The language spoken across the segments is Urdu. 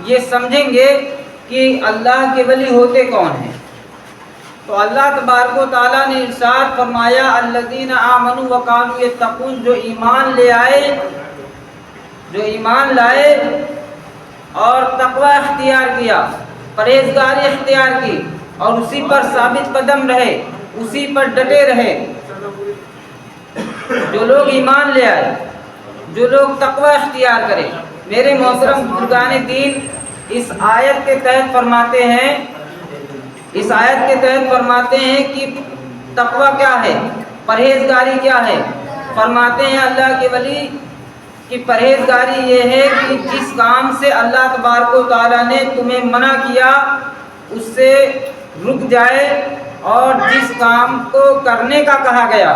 یہ سمجھیں گے کہ اللہ کے ولی ہوتے کون ہیں۔ تو اللہ تبارک و تعالیٰ نے ارشاد فرمایا الذین آمنوا وکانوا یتقون، جو ایمان لائے اور تقوی اختیار کیا، پرہیزگاری اختیار کی اور اسی پر ثابت قدم رہے، اسی پر ڈٹے رہے۔ جو لوگ ایمان لے آئے، جو لوگ تقوی اختیار کرے، میرے محترم بزرگان دین اس آیت کے تحت فرماتے ہیں کہ تقوی کیا ہے، پرہیزگاری کیا ہے۔ فرماتے ہیں اللہ کے ولی کہ پرہیزگاری یہ ہے کہ جس کام سے اللہ تبارک و تعالیٰ نے تمہیں منع کیا اس سے رک جائے، اور جس کام کو کرنے کا کہا گیا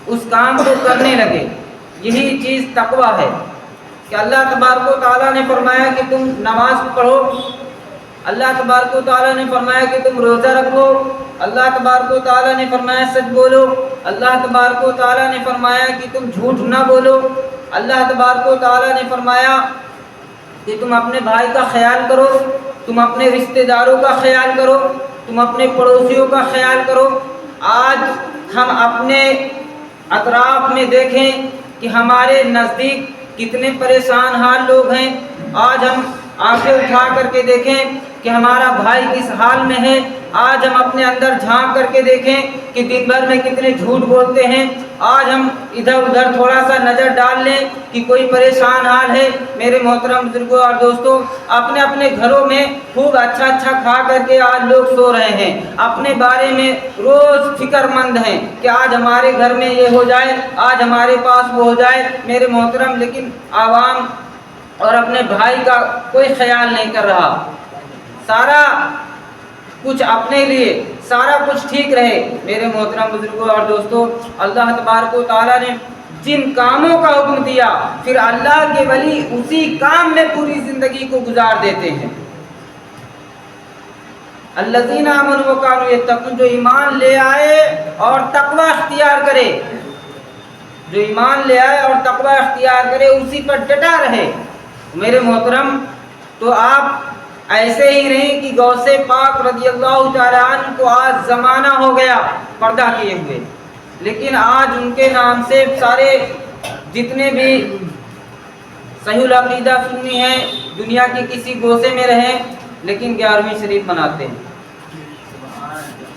اس کام کو کرنے لگے، یہی چیز تقوی ہے۔ کہ اللہ تبارک و تعالیٰ نے فرمایا کہ تم نماز پڑھو، اللہ تبارک و تعالیٰ نے فرمایا کہ تم روزہ رکھو، اللہ تبارک و تعالیٰ نے فرمایا سچ بولو، اللہ تبارک و تعالیٰ نے فرمایا کہ تم جھوٹ نہ بولو، اللہ تبارک و تعالیٰ نے فرمایا کہ تم اپنے بھائی کا خیال کرو، تم اپنے رشتہ داروں کا خیال کرو، تم اپنے پڑوسیوں کا خیال کرو۔ آج ہم اپنے اطراف میں دیکھیں کہ ہمارے نزدیک کتنے پریشان حال لوگ ہیں۔ آج ہم آنکھیں اٹھا کر کے دیکھیں کہ ہمارا بھائی کس حال میں ہے۔ آج ہم اپنے اندر جھانک کر کے دیکھیں کہ دن بھر میں کتنے جھوٹ بولتے ہیں۔ آج ہم ادھر ادھر تھوڑا سا نظر ڈال لیں کہ کوئی پریشان حال ہے۔ میرے محترم بزرگوں اور دوستوں، اپنے اپنے گھروں میں خوب اچھا کھا کر کے آج لوگ سو رہے ہیں، اپنے بارے میں روز فکر مند ہیں کہ آج ہمارے گھر میں یہ ہو جائے، آج ہمارے پاس وہ ہو جائے۔ میرے محترم، لیکن عوام اور اپنے بھائی کا کوئی خیال نہیں کر رہا۔ سارا کچھ اپنے لیے، سارا کچھ ٹھیک رہے۔ میرے محترم بزرگوں اور دوستوں، اللہ تبارک و تعالیٰ نے جن کاموں کا حکم دیا، پھر اللہ کے ولی اسی کام میں پوری زندگی کو گزار دیتے ہیں۔ الذین آمنوا وکانوا یتقون، جو ایمان لے آئے اور تقوی اختیار کرے، جو ایمان لے آئے اور تقوی اختیار کرے اسی پر ڈٹا رہے۔ میرے محترم، تو آپ ایسے ہی نہیں کہ غوث پاک رضی اللہ تعالیٰ عنہ کو آج زمانہ ہو گیا پردہ کیے ہوئے، لیکن آج ان کے نام سے سارے جتنے بھی صحیح العقیدہ سنی ہیں دنیا کے کسی گوشے میں رہیں لیکن 11ویں شریف مناتے ہیں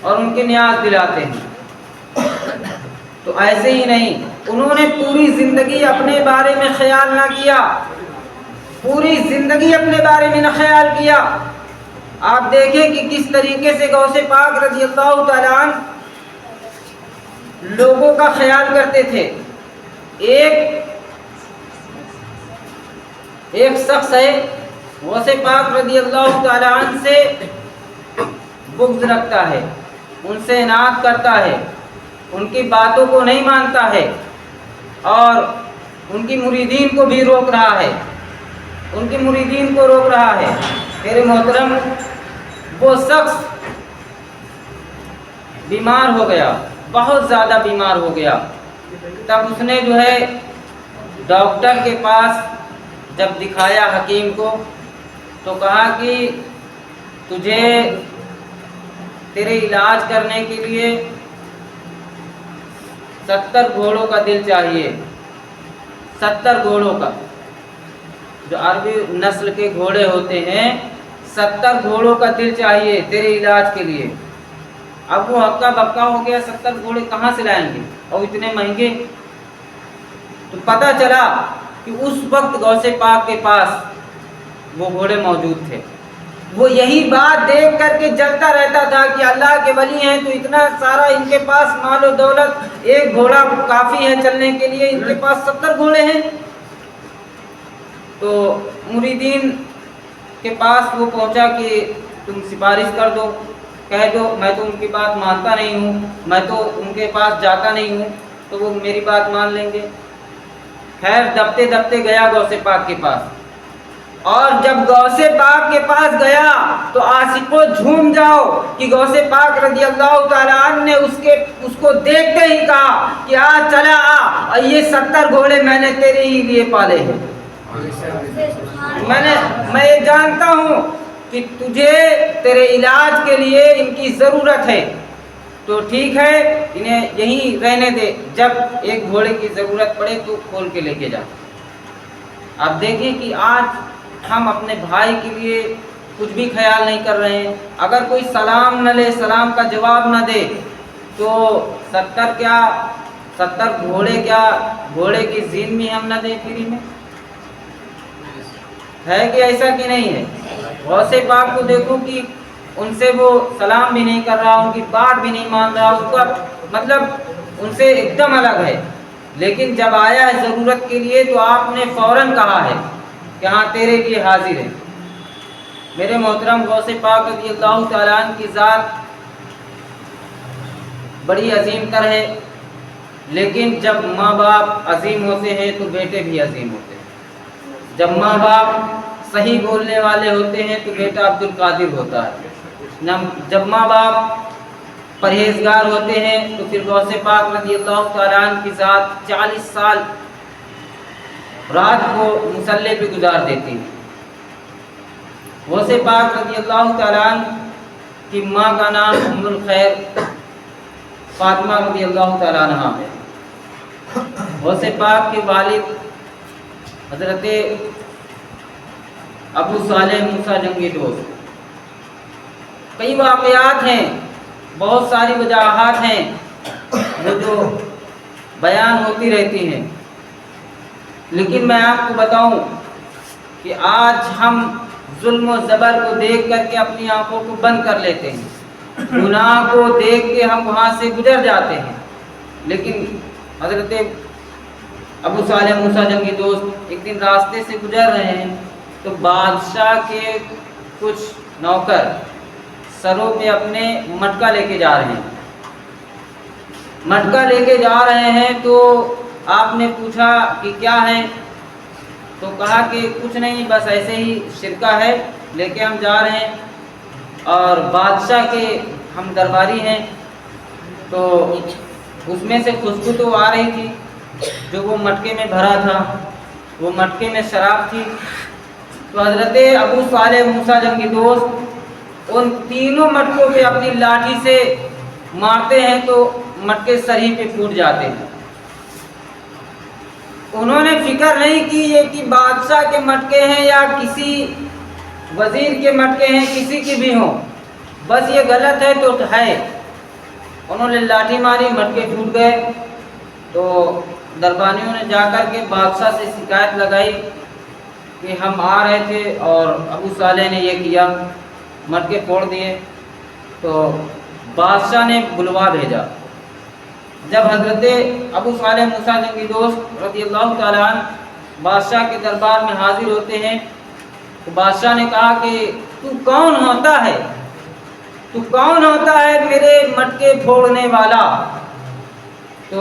اور ان کے نیاز دلاتے ہیں۔ تو ایسے ہی نہیں، انہوں نے پوری زندگی اپنے بارے میں خیال نہ کیا، پوری زندگی اپنے بارے میں نہ خیال کیا۔ آپ دیکھیں کہ کس طریقے سے غوث پاک رضی اللہ تعالیٰ عنہ لوگوں کا خیال کرتے تھے۔ ایک شخص ہے غوث پاک رضی اللہ تعالیٰ عنہ سے بغض رکھتا ہے، ان سے اناد کرتا ہے، ان کی باتوں کو نہیں مانتا ہے اور ان کی مریدین کو بھی روک رہا ہے، ان کی مریدین کو روک رہا ہے۔ میرے محترم، وہ شخص بیمار ہو گیا، بہت زیادہ بیمار ہو گیا۔ تب اس نے جو ہے ڈاکٹر کے پاس جب دکھایا حکیم کو تو کہا کہ تجھے تیرے علاج کرنے کے لیے 70 گھوڑوں کا دل چاہیے، 70 گھوڑوں کا، جو عربی نسل کے گھوڑے ہوتے ہیں، 70 گھوڑوں کا دل چاہیے تیرے علاج کے لیے۔ اب وہ ہکا بکا ہو گیا، 70 گھوڑے کہاں سے لائیں گے اور اتنے مہنگے؟ تو پتہ چلا کہ اس وقت غوث پاک کے پاس وہ گھوڑے موجود تھے۔ وہ یہی بات دیکھ کر کے جلتا رہتا تھا کہ اللہ کے ولی ہیں تو اتنا سارا ان کے پاس مال و دولت، ایک گھوڑا کافی ہے چلنے کے لیے، ان کے پاس 70 گھوڑے ہیں۔ تو مریدین کے پاس وہ پہنچا کہ تم سفارش کر دو، کہہ دو میں تو ان کی بات مانتا نہیں ہوں، میں تو ان کے پاس جاتا نہیں ہوں، تو وہ میری بات مان لیں گے۔ خیر دبتے دبتے گیا غوث پاک کے پاس، اور جب غوث پاک کے پاس گیا تو عاشقوں جھوم جاؤ کہ غوث پاک رضی اللہ تعالیٰ عنہ نے اس کو دیکھتے ہی کہا کہ آ چلا آ، اور یہ 70 گھوڑے میں نے تیرے ہی لیے پالے ہیں۔ میں یہ جانتا ہوں کہ تجھے تیرے علاج کے لیے ان کی ضرورت ہے، تو ٹھیک ہے انہیں یہیں رہنے دے، جب ایک گھوڑے کی ضرورت پڑے تو کھول کے لے کے جا۔ آپ دیکھیں کہ آج ہم اپنے بھائی کے لیے کچھ بھی خیال نہیں کر رہے ہیں، اگر کوئی سلام نہ لے، سلام کا جواب نہ دے تو 70 گھوڑے کیا، گھوڑے کی زین بھی ہم نہ دیں فری میں، ہے کہ ایسا کہ نہیں ہے؟ غوث پاک کو دیکھو کہ ان سے وہ سلام بھی نہیں کر رہا، ان کی بات بھی نہیں مان رہا، اس کا مطلب ان سے ایک دم الگ ہے، لیکن جب آیا ہے ضرورت کے لیے تو آپ نے فوراً کہا ہے کہ ہاں تیرے لیے حاضر ہے۔ میرے محترم غوث پاک رضی اللہ تعالیٰ عنہ کی ذات بڑی عظیم تر ہے، لیکن جب ماں باپ عظیم ہوتے ہیں تو بیٹے بھی عظیم ہوتے ہیں، جب ماں باپ صحیح بولنے والے ہوتے ہیں تو بیٹا عبد القادر ہوتا ہے، جب ماں باپ پرہیزگار ہوتے ہیں تو پھر غوث پاک رضی اللہ تعالیٰ عنہ کی ذات 40 سال رات کو مصلے پہ گزار دیتی ہے۔ غوث پاک رضی اللہ تعالیٰ عنہ کی ماں کا نام ام الخیر فاطمہ رضی اللہ تعالیٰ عنہ ہے۔ غوث پاک کے والد حضرت ابو صالح موسیٰ جنگی دوست، کئی واقعات ہیں، بہت ساری وجاہات ہیں وہ جو بیان ہوتی رہتی ہیں، لیکن میں آپ کو بتاؤں کہ آج ہم ظلم و زبر کو دیکھ کر کے اپنی آنکھوں کو بند کر لیتے ہیں، گناہ کو دیکھ کے ہم وہاں سے گزر جاتے ہیں، لیکن حضرت ابو صالح موسیٰ جنگی دوست ایک دن راستے سے گزر رہے ہیں تو بادشاہ کے کچھ نوکر سروں پہ اپنے مٹکا لے کے جا رہے ہیں، مٹکا لے کے جا رہے ہیں تو آپ نے پوچھا کہ کیا ہے، تو کہا کہ کچھ نہیں، بس ایسے ہی شرکہ ہے، لے کے ہم جا رہے ہیں، اور بادشاہ کے ہم درباری ہیں، تو اس میں سے خوشبو تو آ رہی تھی، جو وہ مٹکے میں بھرا تھا وہ مٹکے میں شراب تھی، تو حضرت ابو صالح موسیٰ جنگی دوست ان تینوں مٹکوں پہ اپنی لاٹھی سے مارتے ہیں تو مٹکے سری پہ پھوٹ جاتے ہیں۔ انہوں نے فکر نہیں کی یہ کہ بادشاہ کے مٹکے ہیں یا کسی وزیر کے مٹکے ہیں، کسی کی بھی ہوں، بس یہ غلط ہے تو ہے، انہوں نے لاٹھی ماری، مٹکے ٹوٹ گئے، تو دربانیوں نے جا کر کے بادشاہ سے شکایت لگائی کہ ہم آ رہے تھے اور ابو صالح نے یہ کیا، مٹکے پھوڑ دیے، تو بادشاہ نے بلوا بھیجا۔ جب حضرت ابو صالح موسیٰ جنگی دوست رضی اللہ تعالیٰ عنہ بادشاہ کے دربار میں حاضر ہوتے ہیں تو بادشاہ نے کہا کہ تو کون ہوتا ہے، تو کون ہوتا ہے میرے مٹکے پھوڑنے والا؟ تو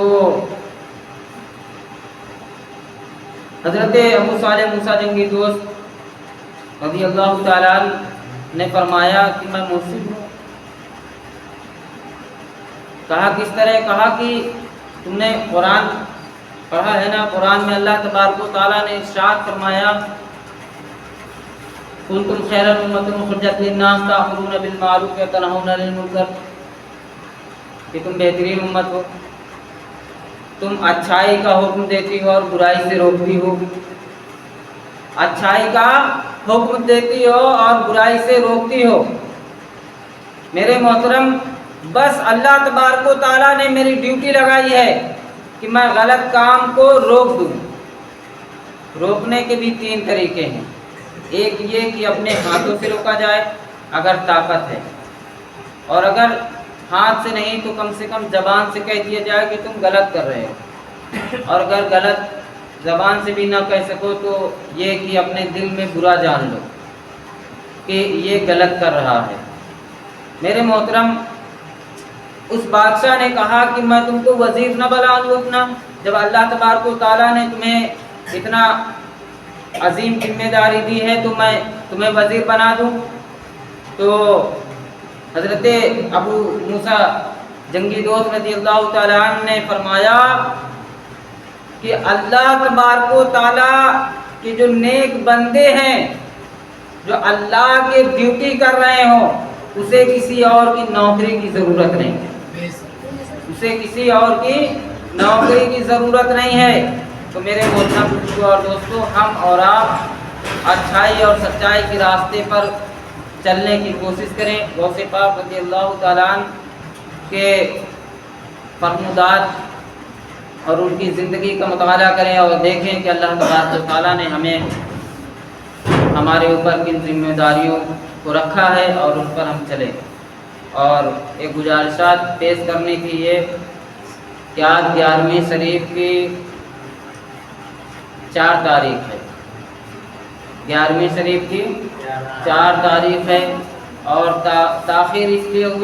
حضرت ابو صالح موسیٰ جنگی دوست رضی اللہ تعالیٰ عنہ نے فرمایا کہ میں محسن ہوں۔ کہا کس طرح؟ کہا کہ تم نے قرآن پڑھا ہے نا، قرآن میں اللہ تبارک و تعالیٰ نے ارشاد فرمایا کنتم خیر امۃ اخرجت للناس تأمرون بالمعروف وتنہون عن المنکر، کہ تم بہترین امت ہو، تم اچھائی کا حکم دیتی ہو اور برائی سے روکتی ہو، اچھائی کا حکم دیتی ہو اور برائی سے روکتی ہو۔ میرے محترم، بس اللہ تبارک و تعالیٰ نے میری ڈیوٹی لگائی ہے کہ میں غلط کام کو روک دوں۔ روکنے کے بھی 3 طریقے ہیں، ایک یہ کہ اپنے ہاتھوں سے روکا جائے اگر طاقت ہے، اور اگر ہاتھ سے نہیں تو کم سے کم زبان سے کہہ دیا جائے کہ تم غلط کر رہے ہو، اور اگر غلط زبان سے بھی نہ کہہ سکو تو یہ کہ اپنے دل میں برا جان لو کہ یہ غلط کر رہا ہے۔ میرے محترم، اس بادشاہ نے کہا کہ میں تم کو وزیر نہ بناؤں اپنا، جب اللہ تبارک و تعالیٰ نے تمہیں اتنا عظیم ذمہ داری دی ہے تو میں تمہیں وزیر بنا دوں؟ تو حضرت ابو موسیٰ جنگی دوست رضی اللہ تعالیٰ عنہ نے فرمایا کہ اللہ تبارک و تعالیٰ کے جو نیک بندے ہیں جو اللہ کے ڈیوٹی کر رہے ہوں اسے کسی اور کی نوکری کی ضرورت نہیں ہے، اسے کسی اور کی نوکری کی ضرورت نہیں ہے۔ تو میرے محترم بزرگوں اور دوستوں، ہم اور آپ اچھائی اور سچائی کے راستے پر چلنے کی کوشش کریں، غوث پاک رضی اللہ تعالیٰ عنہ کے فرمودات اور ان کی زندگی کا مطالعہ کریں اور دیکھیں کہ اللہ تبارک و تعالیٰ نے ہمیں ہمارے اوپر کن ذمہ داریوں کو رکھا ہے اور اس پر ہم چلیں۔ اور ایک گزارشات پیش کرنے کی یہ کہ آج 11ویں شریف کی 4 تاریخ ہے، 11ویں شریف کی 4 تاریخ ہے، اور تاخیر اس لیے ہوئی